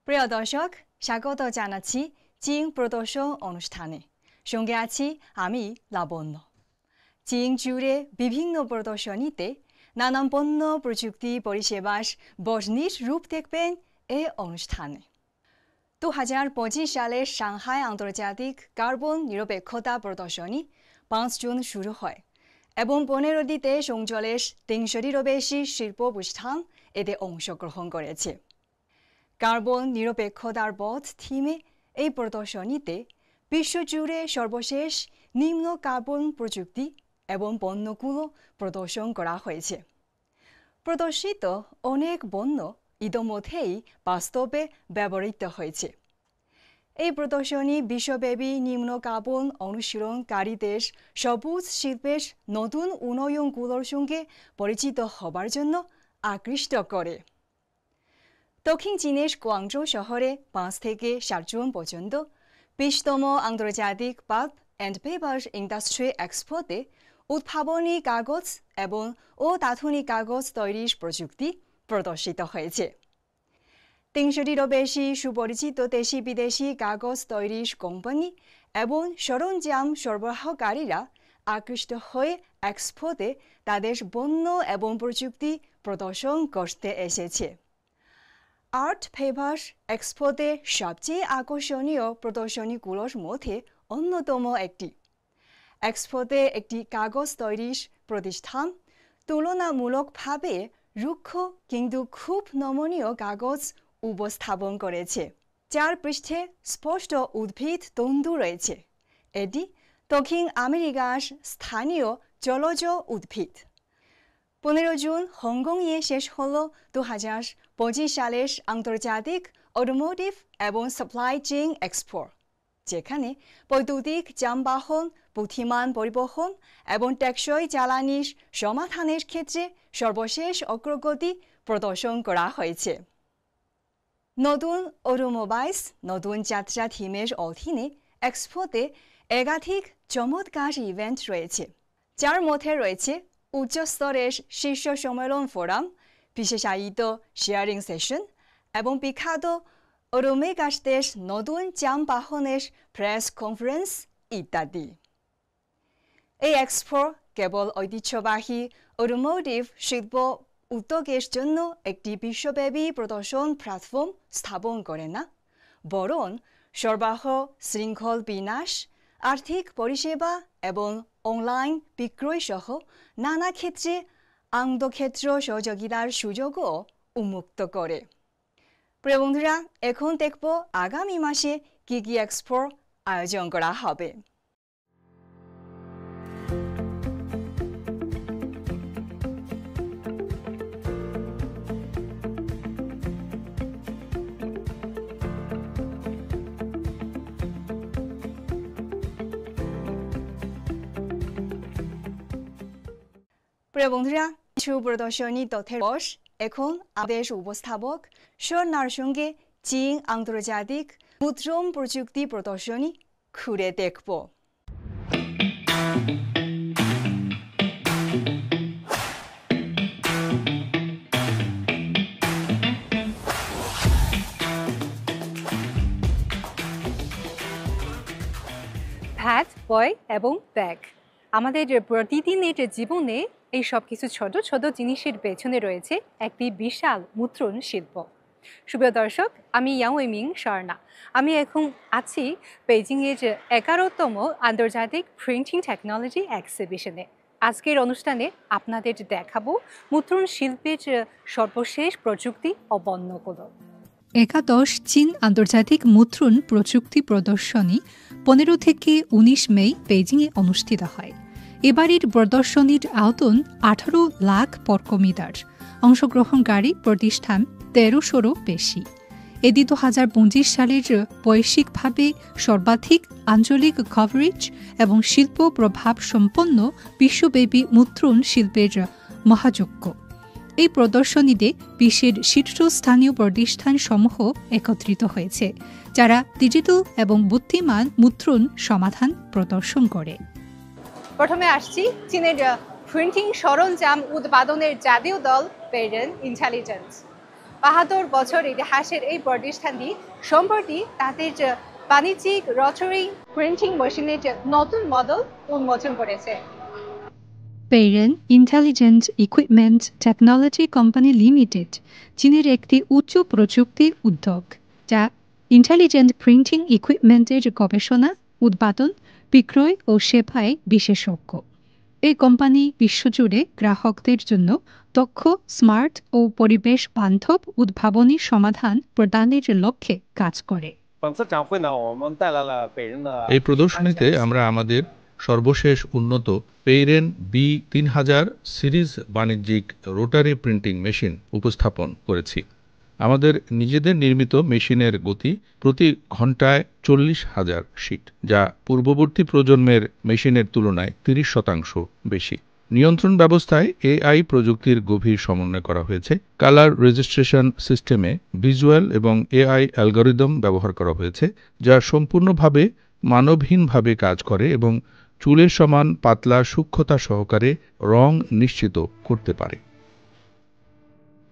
প্রিয় দর্শক, স্বাগত জানাচ্ছি চীন প্রদর্শন অনুষ্ঠানে। সঙ্গে আছি আমি লাবণ্য। চীন জুড়ে বিভিন্ন প্রদর্শনীতে নানান পণ্য প্রযুক্তি পরিষেবার বর্ণিল রূপ দেখবেন এই অনুষ্ঠানে। 2025 সালের সাংহাই আন্তর্জাতিক কার্বন নিরপেক্ষতা প্রদর্শনী 5 জুন শুরু হয় এবং 15টি দেশ অঞ্চলের 300টিরও বেশি শিল্প প্রতিষ্ঠান এতে অংশগ্রহণ করেছে। কার্বন নিরপেক্ষতার পথ থিমে এই প্রদর্শনীতে বিশ্বজুড়ে সর্বশেষ নিম্ন কার্বন প্রযুক্তি এবং পণ্যগুলো প্রদর্শন করা হয়েছে। প্রদর্শিত অনেক পণ্য ইতোমধ্যেই বাস্তবে ব্যবহৃত হয়েছে। এই প্রদর্শনী বিশ্বব্যাপী নিম্ন কার্বন অনুশীলনকারীদের সবুজ শিল্পের নতুন উন্নয়নগুলোর সঙ্গে পরিচিত হবার জন্য আকৃষ্ট করে। দক্ষিণ চীনের গুয়াংজৌ শহরে 5 থেকে 7 জুন পর্যন্ত 20তম আন্তর্জাতিক পাল্প অ্যান্ড পেপার ইন্ডাস্ট্রি এক্সপোতে উদ্ভাবনী কাগজ এবং অত্যাধুনিক কাগজ তৈরির প্রযুক্তি প্রদর্শিত হয়েছে। 300টিরও বেশি সুপরিচিত দেশি বিদেশি কাগজ তৈরির কোম্পানি এবং সরঞ্জাম সরবরাহকারীরা আকৃষ্ট হয়ে এক্সপোতে তাদের পণ্য এবং প্রযুক্তি প্রদর্শন করতে এসেছে। আর্ট পেপার এক্সপোতে সবচেয়ে আকর্ষণীয় প্রদর্শনীগুলোর মধ্যে অন্যতম একটি। এক্সপোতে একটি কাগজ তৈরির প্রতিষ্ঠান তুলনামূলকভাবে রুক্ষ কিন্তু খুব নমনীয় কাগজ উপস্থাপন করেছে, যার পৃষ্ঠে স্পষ্ট উদ্ভিদ তন্তু রয়েছে। এটি দক্ষিণ আমেরিকার স্থানীয় জলজ উদ্ভিদ। 15 জুন হংকংয়ে শেষ হল 2025 সালের আন্তর্জাতিক অটোমোটিভ এবং সাপ্লাই চেইন এক্সপো, যেখানে বৈদ্যুতিক যানবাহন, বুদ্ধিমান পরিবহন এবং টেকসই জ্বালানির সমাধানের ক্ষেত্রে সর্বশেষ অগ্রগতি প্রদর্শন করা হয়েছে। নতুন অটোমোবাইলস নতুন যাত্রা থিমের অধীনে এক্সপোতে একাধিক চমৎকার ইভেন্ট রয়েছে, যার মধ্যে রয়েছে উচ্চস্তরের শীর্ষ সম্মেলন ফোরাম, বিশেষায়িত শেয়ারিং সেশন এবং বিখ্যাত অটোমেকারদের নতুন যানবাহনের প্রেস কনফারেন্স ইত্যাদি। এই এক্সপো কেবল ঐতিহ্যবাহী অটোমোটিভ শিল্প উদ্যোগের জন্য একটি বিশ্বব্যাপী প্রদর্শন প্ল্যাটফর্ম স্থাপন করে না, বরং সরবরাহ শৃঙ্খল বিন্যাস, আর্থিক পরিষেবা এবং অনলাইন বিক্রয় সহ নানা ক্ষেত্রে আন্তঃক্ষেত্র সহযোগিতার সুযোগও উন্মুক্ত করে। প্রিয় বন্ধুরা, এখন দেখব আগামী মাসে কি কি এক্সপোর আয়োজন করা হবে। প্রিয় বন্ধুরা, কিছু প্রদর্শনী তথ্যের বস এখন আমাদের উপস্থাপক স্বর্ণার সঙ্গে চীন আন্তর্জাতিক মুদ্রণ প্রযুক্তি প্রদর্শনী ঘুরে দেখব। ভ্যাট, বয় এবং ব্যাগ, আমাদের প্রতিদিনের জীবনে এই সব কিছু ছোট ছোট জিনিসের পেছনে রয়েছে একটি বিশাল মুদ্রণ শিল্প। সুপ্রিয় দর্শক, আমি ইয়াং ওয়েমিং স্বর্ণা। আমি এখন আছি বেইজিংয়ের 11তম আন্তর্জাতিক প্রিন্টিং টেকনোলজি এক্সিবিশনে। আজকের অনুষ্ঠানে আপনাদের দেখাবো মুদ্রণ শিল্পের সর্বশেষ প্রযুক্তি ও পণ্যগুলো। 11 চীন আন্তর্জাতিক মুদ্রণ প্রযুক্তি প্রদর্শনী 15 থেকে 19 মে বেইজিংয়ে অনুষ্ঠিত হয়। এবারের প্রদর্শনীর আয়তন 18 লাখ বর্গমিটার, অংশগ্রহণকারী প্রতিষ্ঠান 1300রও বেশি। এটি 2025 সালের বৈশ্বিকভাবে সর্বাধিক আঞ্চলিক কভারেজ এবং শিল্প প্রভাব সম্পন্ন বিশ্বব্যাপী মুদ্রণ শিল্পের মহাযজ্ঞ। এই প্রদর্শনীতে বিশ্বের শীর্ষস্থানীয় প্রতিষ্ঠানসমূহ একত্রিত হয়েছে, যারা ডিজিটাল এবং বুদ্ধিমান মুদ্রণ সমাধান প্রদর্শন করে। প্রথমে আসছি চীনের প্রিন্টিং সরঞ্জাম উৎপাদনের জাতীয় দল পেইডেন ইন্টেলিজেন্স। ৭২ বছর ইতিহাসের এই প্রতিষ্ঠানটি সম্প্রতি তাদের বাণিজ্যিক রটারি প্রিন্টিং মেশিনের নতুন মডেল উন্মোচন করেছে। Peiren intelligent equipment technology company limited চীনের একটি উচ্চ প্রযুক্তি উদ্যোগ, যা ইন্টেলিজেন্ট প্রিন্টিং ইকুইপমেন্টের গবেষণা, উৎপাদন, বিক্রয় ও সেবায় বিশেষজ্ঞ। এই কোম্পানি বিশ্বজুড়ে গ্রাহকদের জন্য দক্ষ, স্মার্ট ও পরিবেশ বান্ধব উদ্ভাবনী সমাধান প্রদানের লক্ষ্যে কাজ করে। এই প্রদর্শনীতে আমরা আমাদের সর্বশেষ উন্নত পেইরেন B3000 সিরিজ বাণিজ্যিক রোটারি প্রিন্টিং মেশিন উপস্থাপন করেছি। আমাদের নিজেদের নির্মিত মেশিনের গতি প্রতি ঘন্টায় 40,000 শিট, যা পূর্ববর্তী প্রজন্মের মেশিনের তুলনায় 30% বেশি। নিয়ন্ত্রণ ব্যবস্থায় AI প্রযুক্তির গভীর সমন্বয় করা হয়েছে। কালার রেজিস্ট্রেশন সিস্টেমে ভিজুয়াল এবং AI অ্যালগরিদম ব্যবহার করা হয়েছে, যা সম্পূর্ণভাবে মানবহীনভাবে কাজ করে এবং চুলের সমান পাতলা সূক্ষ্মতা সহকারে রং নিশ্চিত করতে পারে।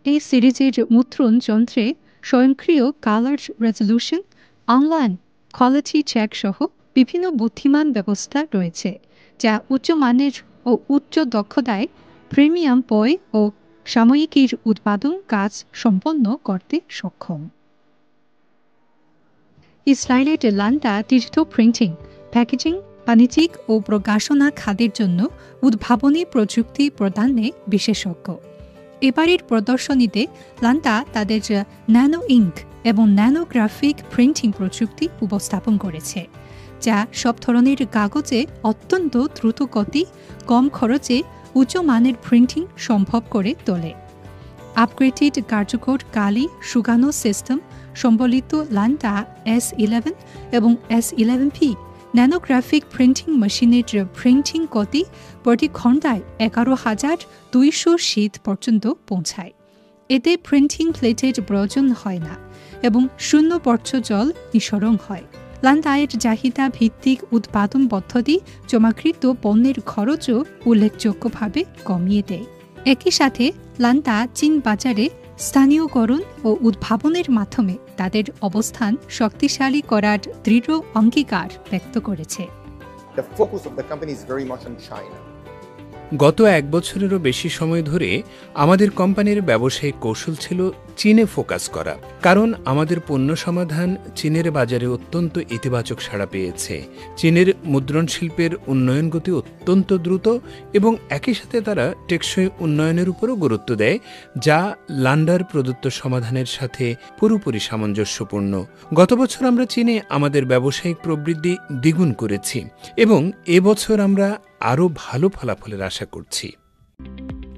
এই সিরিজের মুদ্রণ যন্ত্রে স্বয়ংক্রিয় colour resolution, online quality check সহ বিভিন্ন বুদ্ধিমান ব্যবস্থা রয়েছে, যা উচ্চমানের ও উচ্চ দক্ষতায় প্রিমিয়াম বই ও সাময়িকীর উৎপাদন কাজ সম্পন্ন করতে সক্ষম। ইসরায়েলের লান্ডা ডিজিটাল প্রিন্টিং, প্যাকেজিং, বাণিজ্যিক ও প্রকাশনা খাতের জন্য উদ্ভাবনী প্রযুক্তি প্রদানে বিশেষজ্ঞ। এবারের প্রদর্শনীতে লান্ডা তাদের ন্যানো ইঙ্ক এবং ন্যানোগ্রাফিক প্রিন্টিং প্রযুক্তি উপস্থাপন করেছে, যা সব ধরনের কাগজে অত্যন্ত দ্রুত গতি, কম খরচে উচ্চমানের প্রিন্টিং সম্ভব করে তোলে। আপগ্রেডেড কার্যকর কালি শুকানো সিস্টেম সম্বলিত লান্ডা S11 এবং S11P ন্যানোগ্রাফিক প্রিন্টিং মেশিনের প্রিন্টিং গতি প্রতি ঘন্টায় 11,200 শিট পর্যন্ত পৌঁছায়। এতে প্রিন্টিং প্লেটের প্রয়োজন হয় না এবং শূন্য বর্জ্য জল নিঃসরণ হয়। লান্ডায়ের চাহিদা ভিত্তিক উৎপাদন পদ্ধতি জমাকৃত পণ্যের খরচও উল্লেখযোগ্যভাবে কমিয়ে দেয়। একই সাথে লান্ডা চীন বাজারে স্থানীয়করণ ও উদ্ভাবনের মাধ্যমে তাদের অবস্থান শক্তিশালী করার দৃঢ় অঙ্গীকার ব্যক্ত করেছে। গত 1 বছরেরও বেশি সময় ধরে আমাদের কোম্পানির ব্যবসায়িক কৌশল ছিল চীনে ফোকাস করা, কারণ আমাদের পণ্য সমাধান চীনের বাজারে অত্যন্ত ইতিবাচক সাড়া পেয়েছে। চীনের মুদ্রণ শিল্পের উন্নয়ন গতি অত্যন্ত দ্রুত এবং একই সাথে তারা টেকসই উন্নয়নের উপরও গুরুত্ব দেয়, যা লান্ডার প্রদত্ত সমাধানের সাথে পুরোপুরি সামঞ্জস্যপূর্ণ। গত বছর আমরা চীনে আমাদের ব্যবসায়িক প্রবৃদ্ধি দ্বিগুণ করেছি এবং এবছর আমরা আরও ভালো ফলাফলের আশা করছি।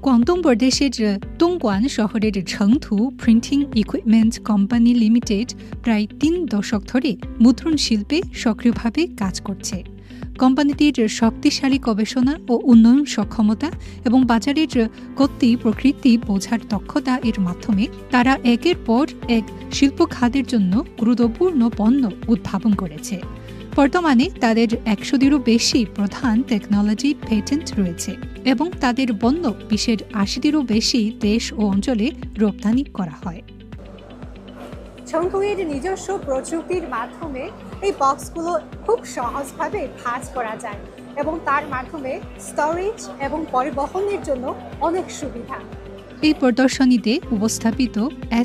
কোয়াংডং প্রদেশের দংগুয়ান শহরের ছেংথু প্রিন্টিং ইকুইপমেন্ট কোম্পানি লিমিটেড প্রায় 3 দশক ধরে মুদ্রণ শিল্পে সক্রিয়ভাবে কাজ করছে। কোম্পানিটির শক্তিশালী গবেষণা ও উন্নয়ন সক্ষমতা এবং বাজারের গতি প্রকৃতি বোঝার দক্ষতা এর মাধ্যমে তারা একের পর এক শিল্প খাতের জন্য গুরুত্বপূর্ণ পণ্য উদ্ভাবন করেছে। বর্তমানে তাদের 100-এরও বেশি প্রধান টেকনোলজি পেটেন্ট রয়েছে এবং তাদের পণ্য বিশ্বের 80-এরও বেশি দেশ ও অঞ্চলে রপ্তানি করা হয়। ছেংথুয়ের নিজস্ব প্রযুক্তির মাধ্যমে এই বক্সগুলো খুব সহজভাবে ভাঁজ করা যায় এবং তার মাধ্যমে স্টোরেজ এবং পরিবহনের জন্য অনেক সুবিধা। এই প্রদর্শনীতে উপস্থাপিত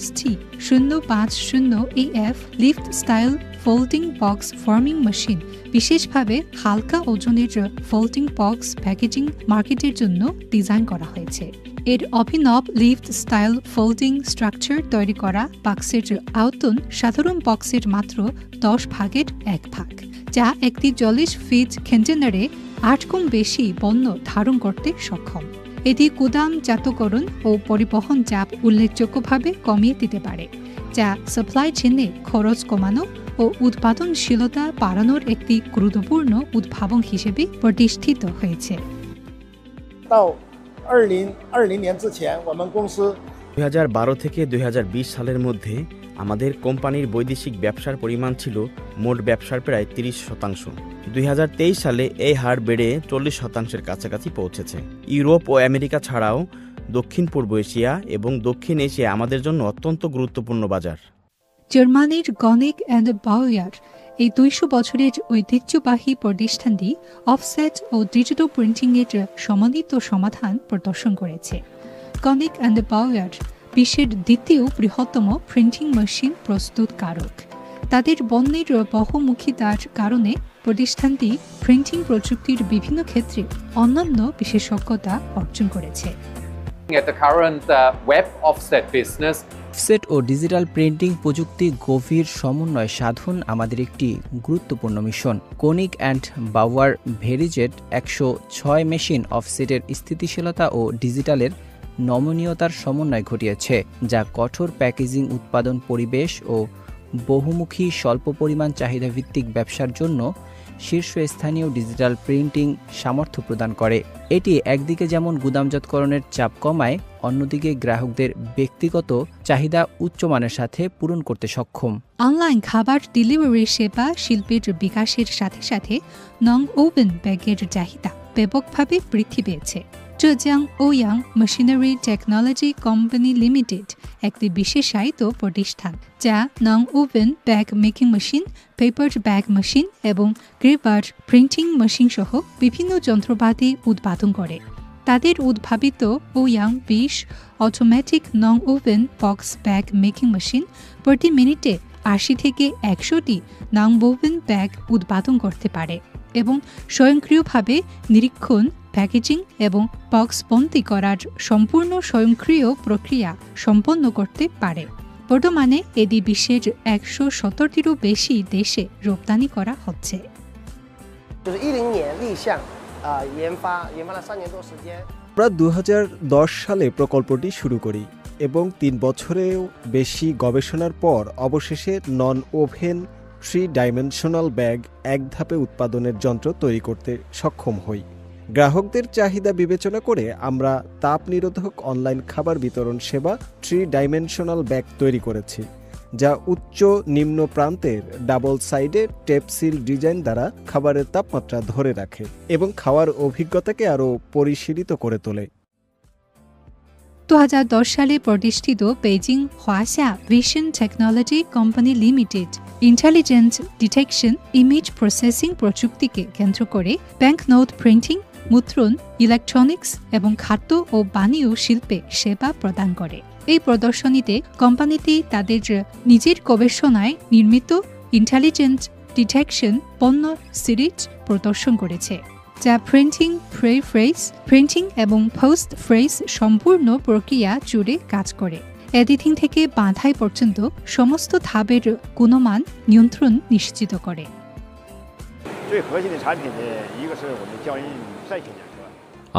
ST050EF lift style folding box forming machine বিশেষভাবে হালকা ওজনের ফোল্ডিং বক্স প্যাকেজিং মার্কেটের জন্য ডিজাইন করা হয়েছে। এর অভিনব লিফট স্টাইল ফোল্ডিং স্ট্রাকচার তৈরি করা বক্সের আয়তন সাধারণ বক্সের মাত্র 10 ভাগের 1 ভাগ, যা একটি 40 ফিট কন্টেনারে 8 গুণ বেশি পণ্য ধারণ করতে সক্ষম। এটি গুদামজাতকরণ ও পরিবহন চাপ উল্লেখযোগ্যভাবে কমিয়ে দিতে পারে, যা সাপ্লাই চেইনে খরচ কমানো ও উৎপাদনশীলতা বাড়ানোর একটি গুরুত্বপূর্ণ উদ্ভাবন হিসেবে প্রতিষ্ঠিত হয়েছে। 2012 থেকে 2020 সালের মধ্যে আমাদের কোম্পানির বৈদেশিক ব্যবসার পরিমাণ ছিল মোট ব্যবসার প্রায় 30%। 2023 সালে এই হার বেড়ে 40%-এর কাছাকাছি পৌঁছেছে। ইউরোপ ও আমেরিকা ছাড়াও দক্ষিণ পূর্ব এশিয়া এবং দক্ষিণ এশিয়া আমাদের জন্য অত্যন্ত গুরুত্বপূর্ণ বাজার। জার্মানির গনিক অ্যান্ড বাউয়ার এই 200 বছরের ঐতিহ্যবাহী প্রতিষ্ঠানটি অফসেট ও ডিজিটাল প্রিন্টিংয়ের সমন্বিত সমাধান প্রদর্শন করেছে। গনিক অ্যান্ড বাউয়ার বিশ্বের দ্বিতীয় বৃহত্তম প্রিন্টিং মেশিন প্রস্তুতকারক। তাদের পণ্যের বহুমুখিতার কারণে প্রতিষ্ঠানটি প্রিন্টিং প্রযুক্তির বিভিন্ন ক্ষেত্রে অনন্য বিশেষজ্ঞতা অর্জন করেছে। At the current web offset business, offset ও ডিজিটাল প্রিন্টিং প্রযুক্তি গভীর সমন্বয় সাধন আমাদের একটি গুরুত্বপূর্ণ mission. Koenig and Bauer VariJET 106 machine অফসেটের স্থিতিশীলতা ও ডিজিটালের নমনীয়তার সমন্বয় ঘটিয়েছে, যা কঠোর প্যাকেজিং উৎপাদন পরিবেশ ও বহুমুখী স্বল্প পরিমাণ চাহিদাভিত্তিক ব্যবসার জন্য শীর্ষস্থানীয় ডিজিটাল প্রিন্টিং সামর্থ্য প্রদান করে। এটি একদিকে যেমন গুদামজাতকরণের চাপ কমায়, অন্যদিকে গ্রাহকদের ব্যক্তিগত চাহিদা উচ্চমানের সাথে পূরণ করতে সক্ষম। অনলাইন খাবার ডেলিভারি সেবা শিল্পের বিকাশের সাথে সাথে নন ওভেন ব্যাগের চাহিদা ব্যাপকভাবে বৃদ্ধি পেয়েছে। Zhejiang Wang machinery technology company limited একটি বিশেষায়িত প্রতিষ্ঠান, যা non woven bag making machine, paper bag machine এবং গ্রেভার প্রিন্টিং মেশিন সহ বিভিন্ন যন্ত্রপাতি উৎপাদন করে। তাদের উদ্ভাবিত Wang 20 automatic non woven box bag making machine প্রতি মিনিটে 80 থেকে 100টি নন ওভেন ব্যাগ উৎপাদন করতে পারে এবং স্বয়ংক্রিয়ভাবে নিরীক্ষণ, প্যাকেজিং এবং বক্স বন্দি করার সম্পূর্ণ স্বয়ংক্রিয় প্রক্রিয়া সম্পন্ন করতে পারে। বর্তমানে এটি বিশ্বের 170টিরও বেশি দেশে রপ্তানি করা হচ্ছে। আমরা 2010 সালে প্রকল্পটি শুরু করি এবং 3 বছরেও বেশি গবেষণার পর অবশেষে নন ওভেন 3 ডাইমেনশনাল ব্যাগ এক ধাপে উৎপাদনের যন্ত্র তৈরি করতে সক্ষম হই। গ্রাহকদের চাহিদা বিবেচনা করে আমরা তাপ নিরোধক অনলাইন খাবার বিতরণ সেবা 3 ডাইমেনশনাল ব্যাগ তৈরি করেছি, যা উচ্চ নিম্ন প্রান্তের ডাবল সাইডে টেপ সিল ডিজাইন দ্বারা খাবারের তাপমাত্রা ধরে রাখে এবং খাওয়ার অভিজ্ঞতাকে আরও পরিশীলিত করে তোলে। 2010 সালে প্রতিষ্ঠিত Beijing Huasha vision technology company limited intelligent detection image processing প্রযুক্তিকে কেন্দ্র করে ব্যাংকনোট প্রিন্টিং, মুদ্রণ, ইলেকট্রনিক্স এবং খাদ্য ও পানীয় শিল্পে সেবা প্রদান করে। এই প্রদর্শনীতে কোম্পানিটি তাদের নিজের গবেষণায় নির্মিত ইন্টেলিজেন্ট ডিটেকশন পণ্য সিরিজ প্রদর্শন করেছে, যা প্রিন্টিং, প্রে ফ্রেজ প্রিন্টিং এবং পোস্ট ফ্রেজ সম্পূর্ণ প্রক্রিয়া জুড়ে কাজ করে। এডিটিং থেকে বাঁধাই পর্যন্ত সমস্ত ধাপের গুণমান নিয়ন্ত্রণ নিশ্চিত করে।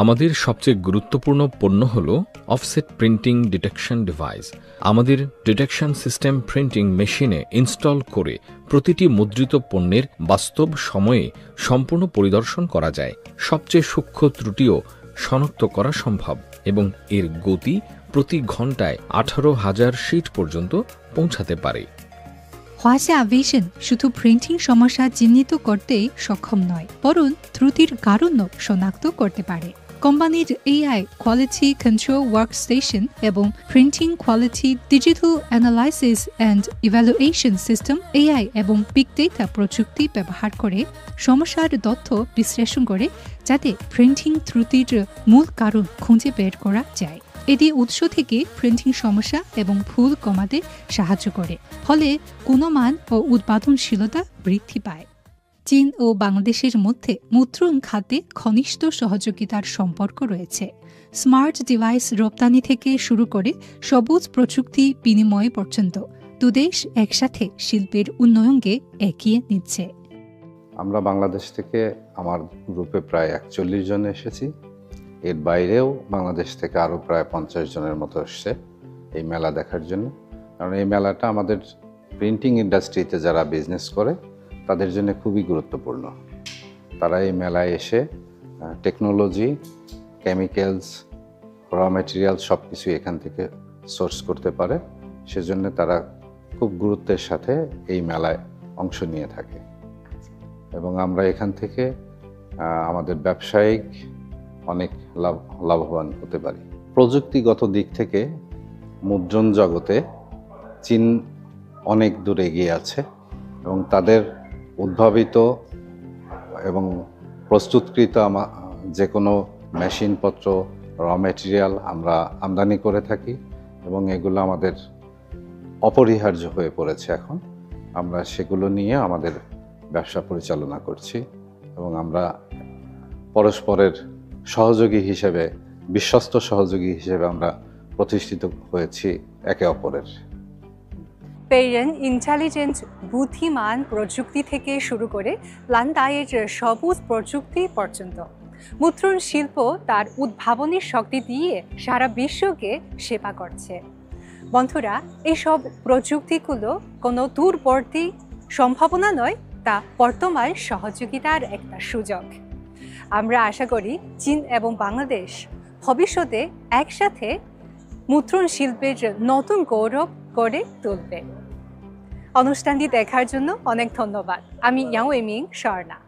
আমাদের সবচেয়ে গুরুত্বপূর্ণ পণ্য হল অফসেট প্রিন্টিং ডিটেকশন ডিভাইস। আমাদের ডিটেকশন সিস্টেম প্রিন্টিং মেশিনে ইনস্টল করে প্রতিটি মুদ্রিত পণ্যের বাস্তব সময়ে সম্পূর্ণ পরিদর্শন করা যায়। সবচেয়ে সূক্ষ্ম ত্রুটিও শনাক্ত করা সম্ভব এবং এর গতি প্রতি ঘন্টায় 18,000 শিট পর্যন্ত পৌঁছাতে পারে। হুয়াশা ভিশন শুধু প্রিন্টিং সমস্যা চিহ্নিত করতেই সক্ষম নয়, বরং ত্রুটির কারণও শনাক্ত করতে পারে। কোম্পানির AI কোয়ালিটি কন্ট্রোল ওয়ার্কস্টেশন এবং printing quality digital analysis and evaluation system AI এবং বিগ ডেটা প্রযুক্তি ব্যবহার করে সমস্যার তথ্য বিশ্লেষণ করে, যাতে প্রিন্টিং ত্রুটির মূল কারণ খুঁজে বের করা যায়। এটি উৎস থেকে প্রিন্টিং সমস্যা এবং ভুল কমাতে সাহায্য করে, ফলে গুণমান ও উৎপাদনশীলতা বৃদ্ধি পায়। চীন ও বাংলাদেশের মধ্যে মুদ্রণ খাতে ঘনিষ্ঠ সহযোগিতার সম্পর্ক রয়েছে। স্মার্ট ডিভাইস রপ্তানি থেকে শুরু করে সবুজ প্রযুক্তি বিনিময় পর্যন্ত দুদেশ একসাথে শিল্পের উন্নয়নকে এগিয়ে নিচ্ছে। আমরা বাংলাদেশ থেকে আমার গ্রুপে প্রায় 41 জন এসেছি। এর বাইরেও বাংলাদেশ থেকে আরও প্রায় 50 জনের মতো এসছে এই মেলা দেখার জন্য। কারণ এই মেলাটা আমাদের প্রিন্টিং ইন্ডাস্ট্রিতে যারা বিজনেস করে তাদের জন্য খুবই গুরুত্বপূর্ণ। তারা এই মেলায় এসে টেকনোলজি, কেমিক্যালস, র ম্যাটেরিয়াল সব কিছু এখান থেকে সোর্স করতে পারে। সেজন্য তারা খুব গুরুত্বের সাথে এই মেলায় অংশ নিয়ে থাকে এবং আমরা এখান থেকে আমাদের ব্যবসায়িক অনেক লাভবান হতে পারি। প্রযুক্তিগত দিক থেকে মুদ্রণ জগতে চীন অনেক দূরে এগিয়ে আছে এবং তাদের উদ্ভাবিত এবং প্রস্তুতকৃত যে কোনো মেশিনপত্র, র মেটেরিয়াল আমরা আমদানি করে থাকি এবং এগুলো আমাদের অপরিহার্য হয়ে পড়েছে এখন। আমরা সেগুলো নিয়ে আমাদের ব্যবসা পরিচালনা করছি এবং আমরা পরস্পরের সহযোগী হিসেবে, বিশ্বস্ত সহযোগী হিসেবে আমরা প্রতিষ্ঠিত হয়েছি একে অপরের। পেইরেন ইন্টেলিজেন্ট বুদ্ধিমান প্রযুক্তি থেকে শুরু করে লান্দায়ের সবুজ প্রযুক্তি পর্যন্ত মুদ্রণ শিল্প তার উদ্ভাবনী শক্তি দিয়ে সারা বিশ্বকে সেবা করছে। বন্ধুরা, এইসব প্রযুক্তিগুলো কোনো দূরবর্তী সম্ভাবনা নয়, তা বর্তমান সহযোগিতার একটা সুযোগ। আমরা আশা করি চীন এবং বাংলাদেশ ভবিষ্যতে একসাথে মুদ্রণ শিল্পের নতুন গৌরব করে তুলবে। অনুষ্ঠানটি দেখার জন্য অনেক ধন্যবাদ। আমি ইয়াং ওয়েমিং স্বর্ণা।